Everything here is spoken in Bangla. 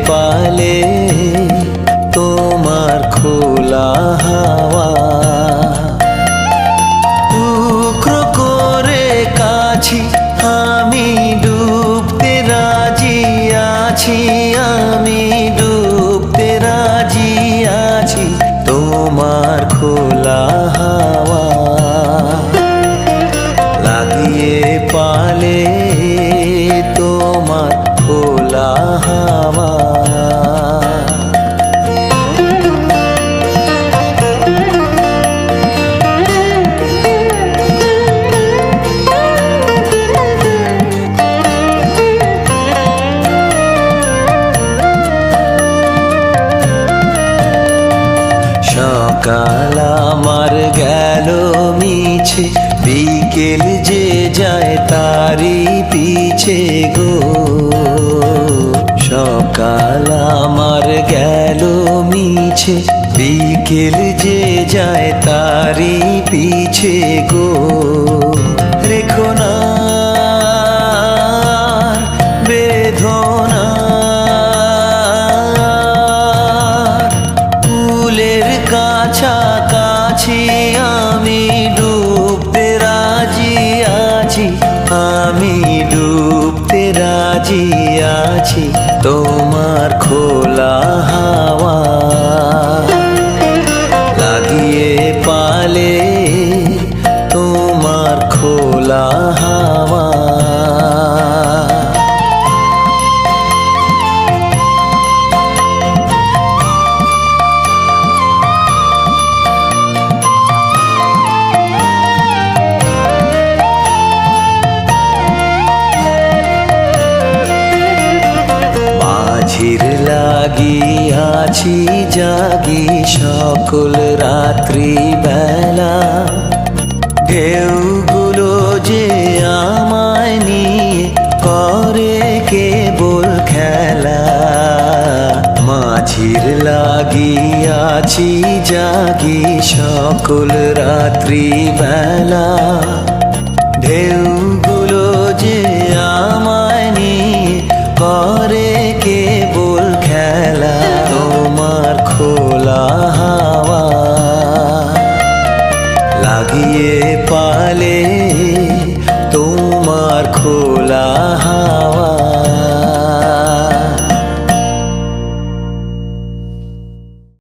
পালে তোমার খোলা হাওয়া, টুকরো করে কাছি আমি ডুবতে রাজি আছি, আমি ডুবতে রাজি আছি তোমার খোলা হাওয়া লাগিয়ে পালে তোমার খোলা হাওয়া। সকাল আমার গেল মিছে, বিকেল যে যায় তারি পিছে গো। সকাল আমার গেল মিছে, বিকেল যে যায় তারি পিছে গো। রেখো না বেদনা, ফুলের কাছাকাছি আমি ডুবতে রাজি আছি, আমি ডুবতে রাজি আছি তোমার খোলা হাওয়া লাগিয়ে পালে তোমার খোলা হাওয়া। মাঝির লাগিয়াছি জাগি সকল রাত্রি বেলা, ঢেউগুলো যে আমায় নিয়ে করে কেবল খেলা। মাঝির লাগিয়াছি জাগি সকল রাত্রি বেলা, ঢেউ